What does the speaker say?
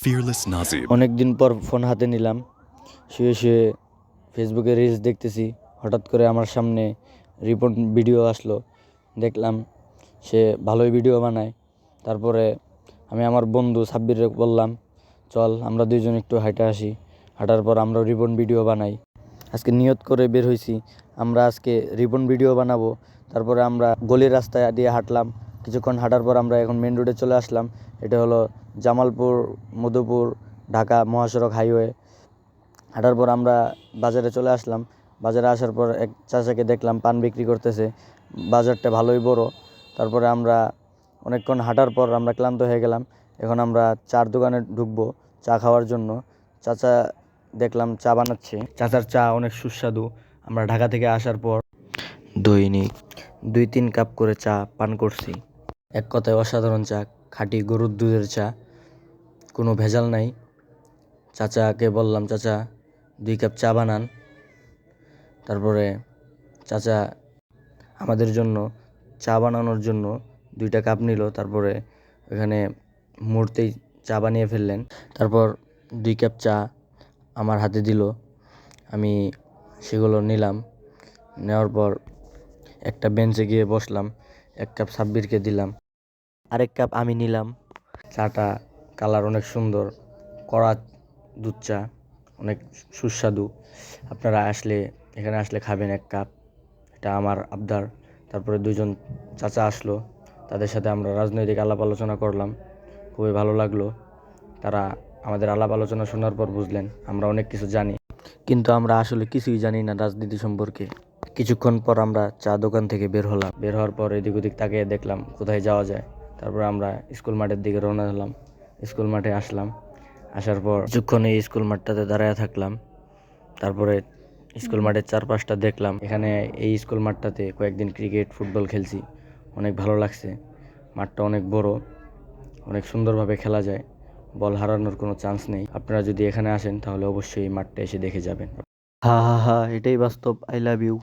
fearless Nazib. অনেকদিন পর phone হাতে নিলাম, শুয়ে শুয়ে ফেসবুকে রিলস দেখতেছি। হঠাৎ করে আমার সামনে রিপন ভিডিও আসলো, দেখলাম সে ভালোই ভিডিও বানায়। তারপরে আমি আমার বন্ধু সাব্বিরকে বললাম, চল আমরা দুইজন একটু হাঁটে আসি। হাঁটার পর আমরা রিপন ভিডিও বানাই। আজকে নিয়ত করে বের হয়েছি, আমরা আজকে রিপন ভিডিও বানাবো। তারপরে আমরা গলির রাস্তায় দিয়ে হাঁটলাম। কিছুক্ষণ হাঁটার পর আমরা এখন মেন রোডে চলে আসলাম। এটা হলো জামালপুর মধুপুর ঢাকা মহাসড়ক হাইওয়ে। হাঁটার পর আমরা বাজারে চলে আসলাম। বাজারে আসার পর এক চাচাকে দেখলাম পান বিক্রি করতেছে। বাজারটা ভালোই বড়। তারপরে আমরা অনেকক্ষণ হাঁটার পর আমরা ক্লান্ত হয়ে গেলাম। এখন আমরা চার দোকানে ঢুকবো চা খাওয়ার জন্য। চাচা দেখলাম চা বানাচ্ছে। চাচার চা অনেক সুস্বাদু। আমরা ঢাকা থেকে আসার পর দৈনিক 2-3 কাপ করে চা পান করছি। এক কথায় অসাধারণ চা, খাঁটি গরুর দুধের চা, কোনো ভেজাল নাই। চাচাকে বললাম, চাচা 2 কাপ চা বানান। তারপরে চাচা আমাদের জন্য চা বানানোর জন্য 2টা কাপ নিল। তারপরে এখানে মুহূর্তেই চা বানিয়ে ফেললেন। তারপর 2 কাপ চা আমার হাতে দিল, আমি সেগুলো নিলাম। নেওয়ার পর একটা বেঞ্চে গিয়ে বসলাম। 1 কাপ সাব্বিরকে দিলাম, আরেক কাপ আমি নিলাম। চাটা কালার অনেক সুন্দর, কড়া দুধ চা, অনেক সুস্বাদু। আপনারা এখানে আসলে খাবেন 1 কাপ, এটা আমার আবদার। তারপরে 2জন চাচা আসলো, তাদের সাথে আমরা রাজনৈতিক আলাপ আলোচনা করলাম, খুবই ভালো লাগলো। তারা আমাদের আলাপ আলোচনা শোনার পর বুঝলেন আমরা অনেক কিছু জানি, কিন্তু আমরা আসলে কিছুই জানি না রাজনীতি সম্পর্কে। কিছুক্ষণ পর আমরা চা দোকান থেকে বের হলাম। বের হওয়ার পর এদিক ওদিক তাকিয়ে দেখলাম কোথায় যাওয়া যায়। তারপর আমরা স্কুল মাঠের দিকে রওনা হলাম। স্কুল মাঠে আসলাম। আসার পর কিছুক্ষণ এই স্কুল মাঠটাতে দাঁড়ায় থাকলাম। তারপরে স্কুল মাঠের চারপাশটা দেখলাম। এখানে এই স্কুল মাঠটাতে কয়েকদিন ক্রিকেট ফুটবল খেলছি, অনেক ভালো লাগছে। মাঠটা অনেক বড়, অনেক সুন্দরভাবে খেলা যায়, বল হারানোর কোনো চান্স নেই। আপনারা যদি এখানে আসেন তাহলে অবশ্যই এই মাঠটা এসে দেখে যাবেন। হা হা হা, এটাই বাস্তব। I love you.